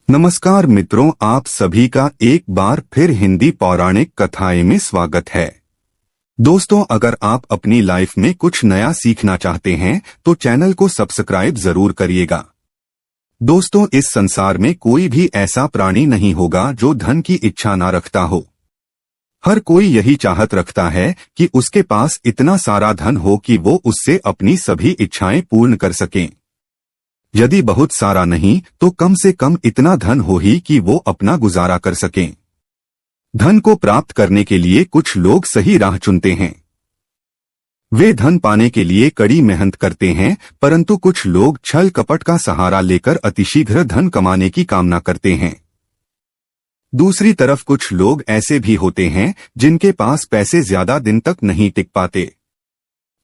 नमस्कार मित्रों, आप सभी का एक बार फिर हिंदी पौराणिक कथाएं में स्वागत है। दोस्तों, अगर आप अपनी लाइफ में कुछ नया सीखना चाहते हैं तो चैनल को सब्सक्राइब जरूर करिएगा। दोस्तों, इस संसार में कोई भी ऐसा प्राणी नहीं होगा जो धन की इच्छा ना रखता हो। हर कोई यही चाहत रखता है कि उसके पास इतना सारा धन हो कि वो उससे अपनी सभी इच्छाएं पूर्ण कर सकें। यदि बहुत सारा नहीं तो कम से कम इतना धन हो ही कि वो अपना गुजारा कर सकें। धन को प्राप्त करने के लिए कुछ लोग सही राह चुनते हैं। वे धन पाने के लिए कड़ी मेहनत करते हैं, परंतु कुछ लोग छल कपट का सहारा लेकर अतिशीघ्र धन कमाने की कामना करते हैं। दूसरी तरफ कुछ लोग ऐसे भी होते हैं जिनके पास पैसे ज्यादा दिन तक नहीं टिक पाते।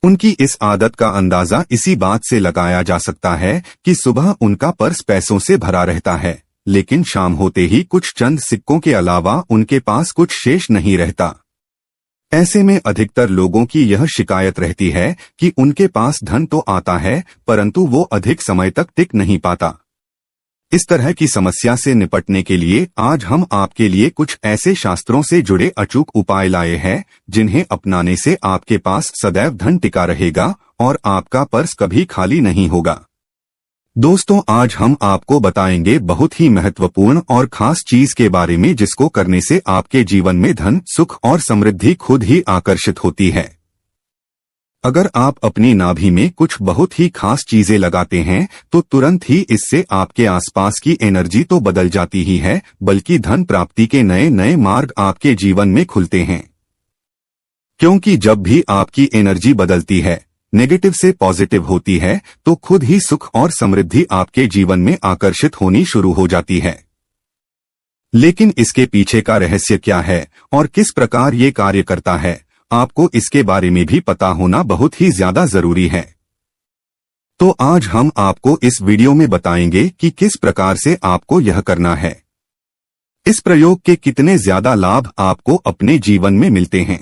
उनकी इस आदत का अंदाजा इसी बात से लगाया जा सकता है कि सुबह उनका पर्स पैसों से भरा रहता है, लेकिन शाम होते ही कुछ चंद सिक्कों के अलावा उनके पास कुछ शेष नहीं रहता। ऐसे में अधिकतर लोगों की यह शिकायत रहती है कि उनके पास धन तो आता है परंतु वो अधिक समय तक टिक नहीं पाता। इस तरह की समस्या से निपटने के लिए आज हम आपके लिए कुछ ऐसे शास्त्रों से जुड़े अचूक उपाय लाए हैं जिन्हें अपनाने से आपके पास सदैव धन टिका रहेगा और आपका पर्स कभी खाली नहीं होगा। दोस्तों, आज हम आपको बताएंगे बहुत ही महत्वपूर्ण और खास चीज के बारे में जिसको करने से आपके जीवन में धन, सुख और समृद्धि खुद ही आकर्षित होती है। अगर आप अपनी नाभि में कुछ बहुत ही खास चीजें लगाते हैं तो तुरंत ही इससे आपके आसपास की एनर्जी तो बदल जाती ही है, बल्कि धन प्राप्ति के नए नए मार्ग आपके जीवन में खुलते हैं। क्योंकि जब भी आपकी एनर्जी बदलती है, नेगेटिव से पॉजिटिव होती है, तो खुद ही सुख और समृद्धि आपके जीवन में आकर्षित होनी शुरू हो जाती है। लेकिन इसके पीछे का रहस्य क्या है और किस प्रकार ये कार्य करता है, आपको इसके बारे में भी पता होना बहुत ही ज्यादा जरूरी है। तो आज हम आपको इस वीडियो में बताएंगे कि किस प्रकार से आपको यह करना है। इस प्रयोग के कितने ज्यादा लाभ आपको अपने जीवन में मिलते हैं।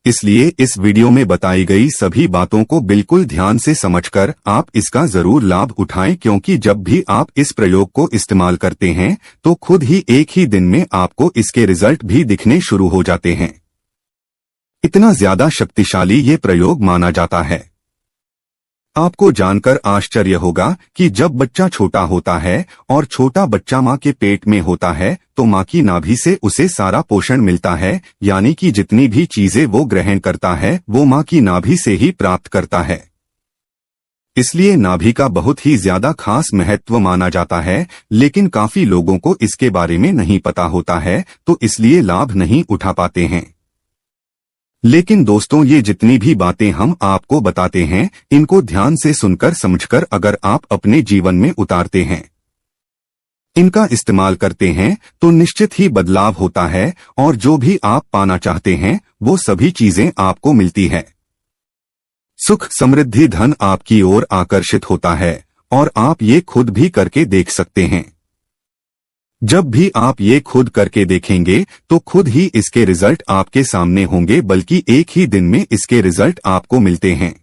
इसलिए इस वीडियो में बताई गई सभी बातों को बिल्कुल ध्यान से समझकर आप इसका जरूर लाभ उठाएं, क्योंकि जब भी आप इस प्रयोग को इस्तेमाल करते हैं तो खुद ही एक ही दिन में आपको इसके रिजल्ट भी दिखने शुरू हो जाते हैं। इतना ज्यादा शक्तिशाली ये प्रयोग माना जाता है। आपको जानकर आश्चर्य होगा कि जब बच्चा छोटा होता है और छोटा बच्चा माँ के पेट में होता है तो माँ की नाभि से उसे सारा पोषण मिलता है, यानी कि जितनी भी चीजें वो ग्रहण करता है वो माँ की नाभि से ही प्राप्त करता है। इसलिए नाभि का बहुत ही ज्यादा खास महत्व माना जाता है, लेकिन काफी लोगों को इसके बारे में नहीं पता होता है, तो इसलिए लाभ नहीं उठा पाते हैं। लेकिन दोस्तों, ये जितनी भी बातें हम आपको बताते हैं, इनको ध्यान से सुनकर समझकर अगर आप अपने जीवन में उतारते हैं, इनका इस्तेमाल करते हैं, तो निश्चित ही बदलाव होता है और जो भी आप पाना चाहते हैं वो सभी चीजें आपको मिलती है। सुख, समृद्धि, धन आपकी ओर आकर्षित होता है और आप ये खुद भी करके देख सकते हैं। जब भी आप ये खुद करके देखेंगे तो खुद ही इसके रिजल्ट आपके सामने होंगे, बल्कि एक ही दिन में इसके रिजल्ट आपको मिलते हैं।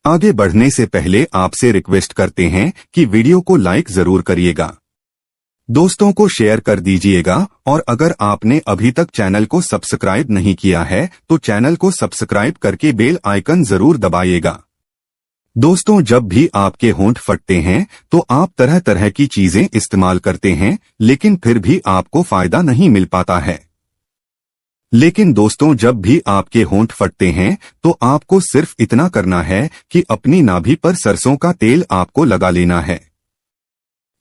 आगे बढ़ने से पहले आपसे रिक्वेस्ट करते हैं कि वीडियो को लाइक जरूर करिएगा, दोस्तों को शेयर कर दीजिएगा और अगर आपने अभी तक चैनल को सब्सक्राइब नहीं किया है तो चैनल को सब्सक्राइब करके बेल आइकन जरूर दबाइएगा। दोस्तों, जब भी आपके होंठ फटते हैं तो आप तरह तरह की चीजें इस्तेमाल करते हैं, लेकिन फिर भी आपको फायदा नहीं मिल पाता है। लेकिन दोस्तों, जब भी आपके होंठ फटते हैं तो आपको सिर्फ इतना करना है कि अपनी नाभि पर सरसों का तेल आपको लगा लेना है।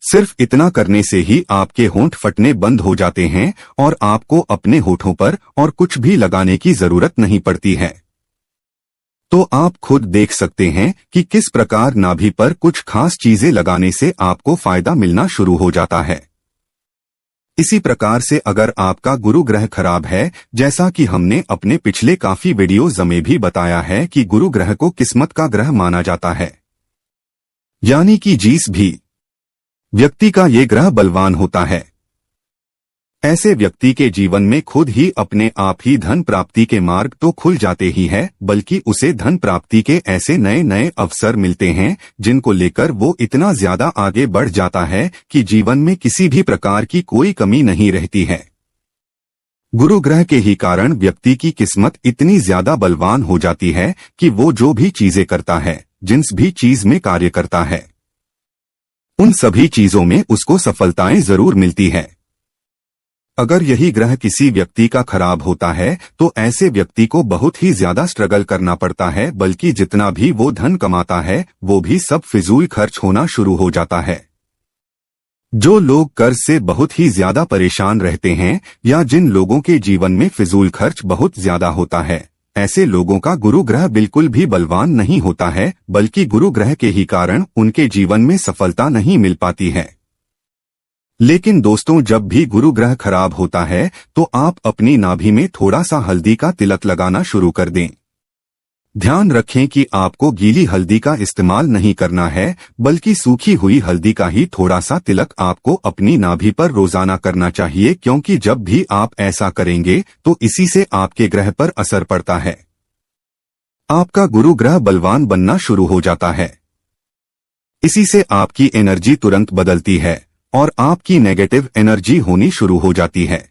सिर्फ इतना करने से ही आपके होंठ फटने बंद हो जाते हैं और आपको अपने होठों पर और कुछ भी लगाने की जरूरत नहीं पड़ती है। तो आप खुद देख सकते हैं कि किस प्रकार नाभि पर कुछ खास चीजें लगाने से आपको फायदा मिलना शुरू हो जाता है। इसी प्रकार से अगर आपका गुरु ग्रह खराब है, जैसा कि हमने अपने पिछले काफी वीडियोज में भी बताया है कि गुरु ग्रह को किस्मत का ग्रह माना जाता है, यानी कि जिस भी व्यक्ति का ये ग्रह बलवान होता है, ऐसे व्यक्ति के जीवन में खुद ही अपने आप ही धन प्राप्ति के मार्ग तो खुल जाते ही है, बल्कि उसे धन प्राप्ति के ऐसे नए नए अवसर मिलते हैं जिनको लेकर वो इतना ज्यादा आगे बढ़ जाता है कि जीवन में किसी भी प्रकार की कोई कमी नहीं रहती है। गुरु ग्रह के ही कारण व्यक्ति की किस्मत इतनी ज्यादा बलवान हो जाती है कि वो जो भी चीजें करता है, जिस भी चीज में कार्य करता है, उन सभी चीजों में उसको सफलताएं जरूर मिलती है। अगर यही ग्रह किसी व्यक्ति का खराब होता है तो ऐसे व्यक्ति को बहुत ही ज्यादा स्ट्रगल करना पड़ता है, बल्कि जितना भी वो धन कमाता है वो भी सब फिजूल खर्च होना शुरू हो जाता है। जो लोग कर्ज से बहुत ही ज्यादा परेशान रहते हैं या जिन लोगों के जीवन में फिजूल खर्च बहुत ज्यादा होता है, ऐसे लोगों का गुरु ग्रह बिल्कुल भी बलवान नहीं होता है, बल्कि गुरु ग्रह के ही कारण उनके जीवन में सफलता नहीं मिल पाती है। लेकिन दोस्तों, जब भी गुरु ग्रह खराब होता है तो आप अपनी नाभि में थोड़ा सा हल्दी का तिलक लगाना शुरू कर दें। ध्यान रखें कि आपको गीली हल्दी का इस्तेमाल नहीं करना है, बल्कि सूखी हुई हल्दी का ही थोड़ा सा तिलक आपको अपनी नाभि पर रोजाना करना चाहिए, क्योंकि जब भी आप ऐसा करेंगे तो इसी से आपके ग्रह पर असर पड़ता है। आपका गुरु ग्रह बलवान बनना शुरू हो जाता है। इसी से आपकी एनर्जी तुरंत बदलती है और आपकी नेगेटिव एनर्जी होनी शुरू हो जाती है।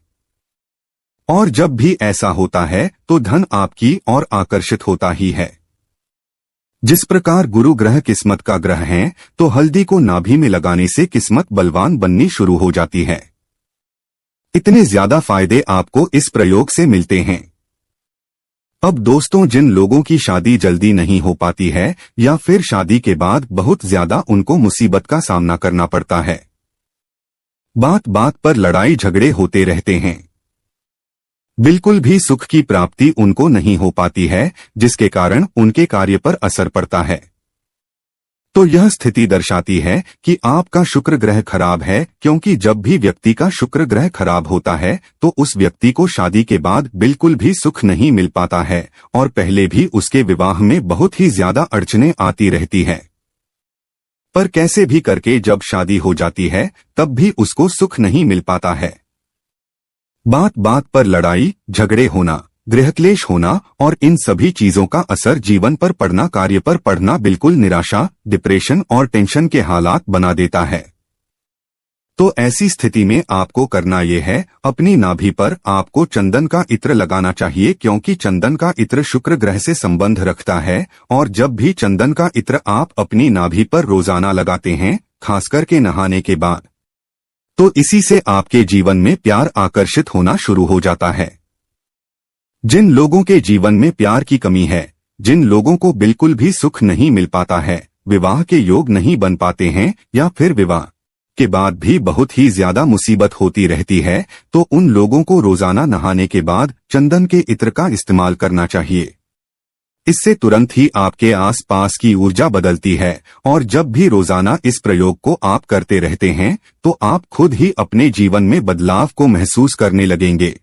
और जब भी ऐसा होता है तो धन आपकी ओर आकर्षित होता ही है। जिस प्रकार गुरु ग्रह किस्मत का ग्रह है, तो हल्दी को नाभि में लगाने से किस्मत बलवान बननी शुरू हो जाती है। इतने ज्यादा फायदे आपको इस प्रयोग से मिलते हैं। अब दोस्तों, जिन लोगों की शादी जल्दी नहीं हो पाती है या फिर शादी के बाद बहुत ज्यादा उनको मुसीबत का सामना करना पड़ता है, बात बात पर लड़ाई झगड़े होते रहते हैं, बिल्कुल भी सुख की प्राप्ति उनको नहीं हो पाती है, जिसके कारण उनके कार्य पर असर पड़ता है, तो यह स्थिति दर्शाती है कि आपका शुक्र ग्रह खराब है। क्योंकि जब भी व्यक्ति का शुक्र ग्रह खराब होता है तो उस व्यक्ति को शादी के बाद बिल्कुल भी सुख नहीं मिल पाता है और पहले भी उसके विवाह में बहुत ही ज्यादा अड़चनें आती रहती है। पर कैसे भी करके जब शादी हो जाती है तब भी उसको सुख नहीं मिल पाता है। बात बात पर लड़ाई झगड़े होना, गृहक्लेश होना और इन सभी चीजों का असर जीवन पर पड़ना, कार्य पर पड़ना बिल्कुल निराशा, डिप्रेशन और टेंशन के हालात बना देता है। तो ऐसी स्थिति में आपको करना ये है, अपनी नाभि पर आपको चंदन का इत्र लगाना चाहिए, क्योंकि चंदन का इत्र शुक्र ग्रह से संबंध रखता है। और जब भी चंदन का इत्र आप अपनी नाभि पर रोजाना लगाते हैं, खास करके नहाने के बाद, तो इसी से आपके जीवन में प्यार आकर्षित होना शुरू हो जाता है। जिन लोगों के जीवन में प्यार की कमी है, जिन लोगों को बिल्कुल भी सुख नहीं मिल पाता है, विवाह के योग नहीं बन पाते हैं या फिर विवाह के बाद भी बहुत ही ज्यादा मुसीबत होती रहती है, तो उन लोगों को रोजाना नहाने के बाद चंदन के इत्र का इस्तेमाल करना चाहिए। इससे तुरंत ही आपके आसपास की ऊर्जा बदलती है और जब भी रोजाना इस प्रयोग को आप करते रहते हैं तो आप खुद ही अपने जीवन में बदलाव को महसूस करने लगेंगे।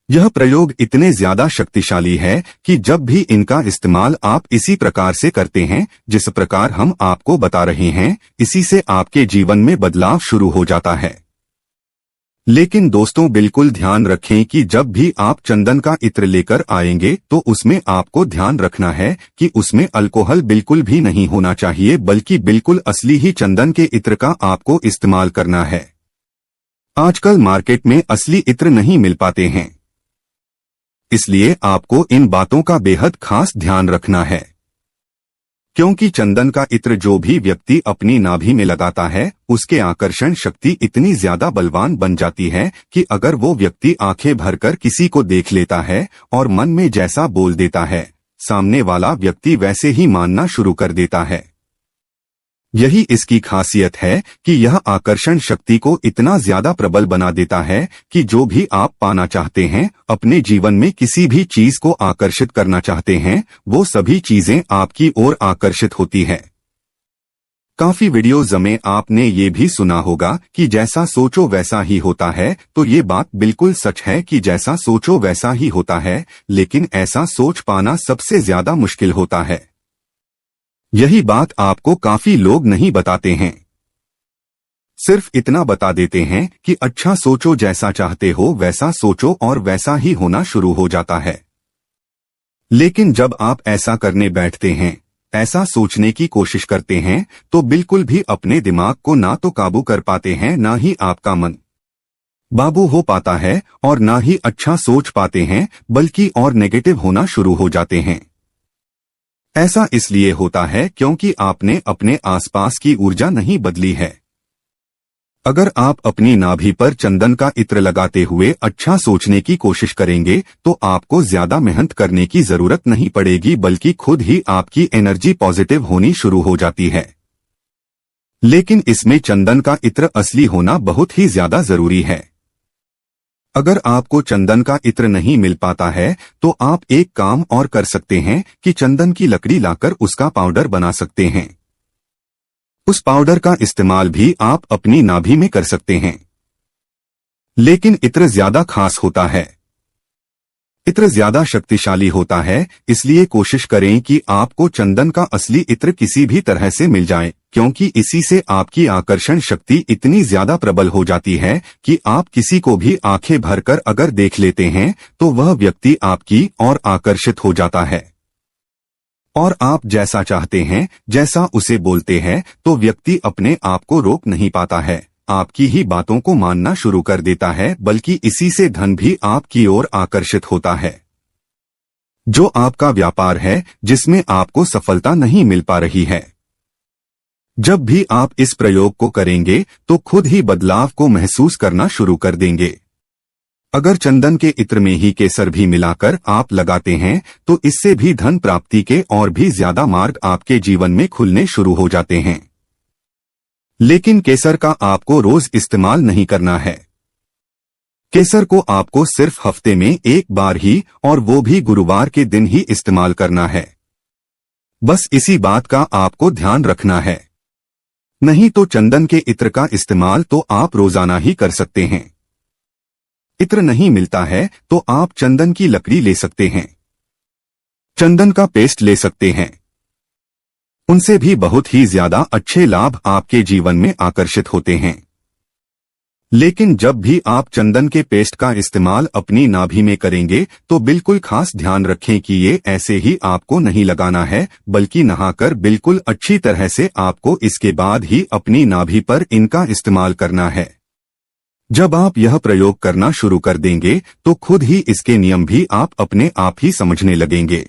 यह प्रयोग इतने ज्यादा शक्तिशाली है कि जब भी इनका इस्तेमाल आप इसी प्रकार से करते हैं जिस प्रकार हम आपको बता रहे हैं, इसी से आपके जीवन में बदलाव शुरू हो जाता है। लेकिन दोस्तों, बिल्कुल ध्यान रखें कि जब भी आप चंदन का इत्र लेकर आएंगे तो उसमें आपको ध्यान रखना है कि उसमें अल्कोहल बिल्कुल भी नहीं होना चाहिए, बल्कि बिल्कुल असली ही चंदन के इत्र का आपको इस्तेमाल करना है। आजकल मार्केट में असली इत्र नहीं मिल पाते हैं, इसलिए आपको इन बातों का बेहद खास ध्यान रखना है। क्योंकि चंदन का इत्र जो भी व्यक्ति अपनी नाभि में लगाता है, उसके आकर्षण शक्ति इतनी ज्यादा बलवान बन जाती है कि अगर वो व्यक्ति आंखें भरकर किसी को देख लेता है और मन में जैसा बोल देता है, सामने वाला व्यक्ति वैसे ही मानना शुरू कर देता है। यही इसकी खासियत है कि यह आकर्षण शक्ति को इतना ज्यादा प्रबल बना देता है कि जो भी आप पाना चाहते हैं, अपने जीवन में किसी भी चीज को आकर्षित करना चाहते हैं, वो सभी चीजें आपकी ओर आकर्षित होती है। काफी वीडियोज में आपने ये भी सुना होगा कि जैसा सोचो वैसा ही होता है, तो ये बात बिल्कुल सच है कि जैसा सोचो वैसा ही होता है, लेकिन ऐसा सोच पाना सबसे ज्यादा मुश्किल होता है। यही बात आपको काफी लोग नहीं बताते हैं। सिर्फ इतना बता देते हैं कि अच्छा सोचो, जैसा चाहते हो वैसा सोचो, और वैसा ही होना शुरू हो जाता है। लेकिन जब आप ऐसा करने बैठते हैं, ऐसा सोचने की कोशिश करते हैं, तो बिल्कुल भी अपने दिमाग को ना तो काबू कर पाते हैं, ना ही आपका मन बाबू हो पाता है, और ना ही अच्छा सोच पाते हैं, बल्कि और नेगेटिव होना शुरू हो जाते हैं। ऐसा इसलिए होता है क्योंकि आपने अपने आसपास की ऊर्जा नहीं बदली है। अगर आप अपनी नाभि पर चंदन का इत्र लगाते हुए अच्छा सोचने की कोशिश करेंगे, तो आपको ज्यादा मेहनत करने की जरूरत नहीं पड़ेगी, बल्कि खुद ही आपकी एनर्जी पॉजिटिव होनी शुरू हो जाती है। लेकिन इसमें चंदन का इत्र असली होना बहुत ही ज्यादा जरूरी है। अगर आपको चंदन का इत्र नहीं मिल पाता है, तो आप एक काम और कर सकते हैं कि चंदन की लकड़ी लाकर उसका पाउडर बना सकते हैं। उस पाउडर का इस्तेमाल भी आप अपनी नाभि में कर सकते हैं। लेकिन इत्र ज्यादा खास होता है, इत्र ज्यादा शक्तिशाली होता है, इसलिए कोशिश करें कि आपको चंदन का असली इत्र किसी भी तरह से मिल जाए, क्योंकि इसी से आपकी आकर्षण शक्ति इतनी ज्यादा प्रबल हो जाती है कि आप किसी को भी आंखें भरकर अगर देख लेते हैं, तो वह व्यक्ति आपकी ओर आकर्षित हो जाता है। और आप जैसा चाहते हैं, जैसा उसे बोलते हैं, तो व्यक्ति अपने आप को रोक नहीं पाता है, आपकी ही बातों को मानना शुरू कर देता है, बल्कि इसी से धन भी आपकी ओर आकर्षित होता है। जो आपका व्यापार है, जिसमें आपको सफलता नहीं मिल पा रही है, जब भी आप इस प्रयोग को करेंगे, तो खुद ही बदलाव को महसूस करना शुरू कर देंगे। अगर चंदन के इत्र में ही केसर भी मिलाकर आप लगाते हैं, तो इससे भी धन प्राप्ति के और भी ज्यादा मार्ग आपके जीवन में खुलने शुरू हो जाते हैं। लेकिन केसर का आपको रोज इस्तेमाल नहीं करना है। केसर को आपको सिर्फ हफ्ते में एक बार ही, और वो भी गुरुवार के दिन ही इस्तेमाल करना है। बस इसी बात का आपको ध्यान रखना है। नहीं तो चंदन के इत्र का इस्तेमाल तो आप रोजाना ही कर सकते हैं। इत्र नहीं मिलता है तो आप चंदन की लकड़ी ले सकते हैं, चंदन का पेस्ट ले सकते हैं। उनसे भी बहुत ही ज्यादा अच्छे लाभ आपके जीवन में आकर्षित होते हैं। लेकिन जब भी आप चंदन के पेस्ट का इस्तेमाल अपनी नाभि में करेंगे, तो बिल्कुल खास ध्यान रखें कि ये ऐसे ही आपको नहीं लगाना है, बल्कि नहाकर बिल्कुल अच्छी तरह से आपको इसके बाद ही अपनी नाभि पर इनका इस्तेमाल करना है। जब आप यह प्रयोग करना शुरू कर देंगे, तो खुद ही इसके नियम भी आप अपने आप ही समझने लगेंगे।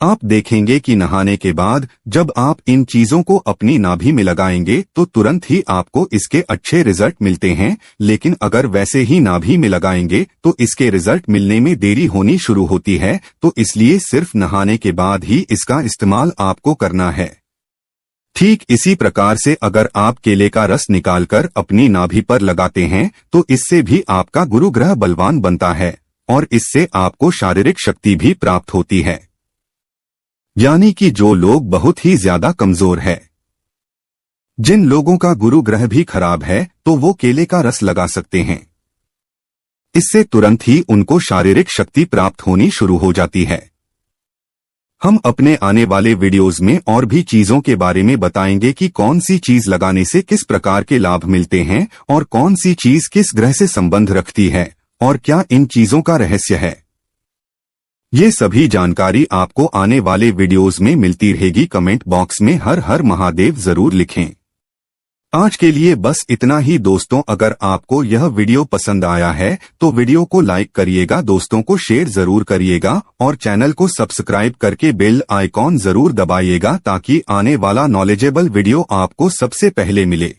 आप देखेंगे कि नहाने के बाद जब आप इन चीजों को अपनी नाभि में लगाएंगे, तो तुरंत ही आपको इसके अच्छे रिजल्ट मिलते हैं। लेकिन अगर वैसे ही नाभि में लगाएंगे, तो इसके रिजल्ट मिलने में देरी होनी शुरू होती है। तो इसलिए सिर्फ नहाने के बाद ही इसका इस्तेमाल आपको करना है। ठीक इसी प्रकार से अगर आप केले का रस निकालकर अपनी नाभि पर लगाते हैं, तो इससे भी आपका गुरु ग्रह बलवान बनता है, और इससे आपको शारीरिक शक्ति भी प्राप्त होती है। यानी कि जो लोग बहुत ही ज्यादा कमजोर है, जिन लोगों का गुरु ग्रह भी खराब है, तो वो केले का रस लगा सकते हैं। इससे तुरंत ही उनको शारीरिक शक्ति प्राप्त होनी शुरू हो जाती है। हम अपने आने वाले वीडियोस में और भी चीजों के बारे में बताएंगे कि कौन सी चीज लगाने से किस प्रकार के लाभ मिलते हैं, और कौन सी चीज किस ग्रह से संबंध रखती है, और क्या इन चीजों का रहस्य है। ये सभी जानकारी आपको आने वाले वीडियोस में मिलती रहेगी। कमेंट बॉक्स में हर हर महादेव जरूर लिखें। आज के लिए बस इतना ही दोस्तों। अगर आपको यह वीडियो पसंद आया है, तो वीडियो को लाइक करिएगा, दोस्तों को शेयर जरूर करिएगा, और चैनल को सब्सक्राइब करके बेल आइकॉन जरूर दबाइएगा, ताकि आने वाला नॉलेजेबल वीडियो आपको सबसे पहले मिले।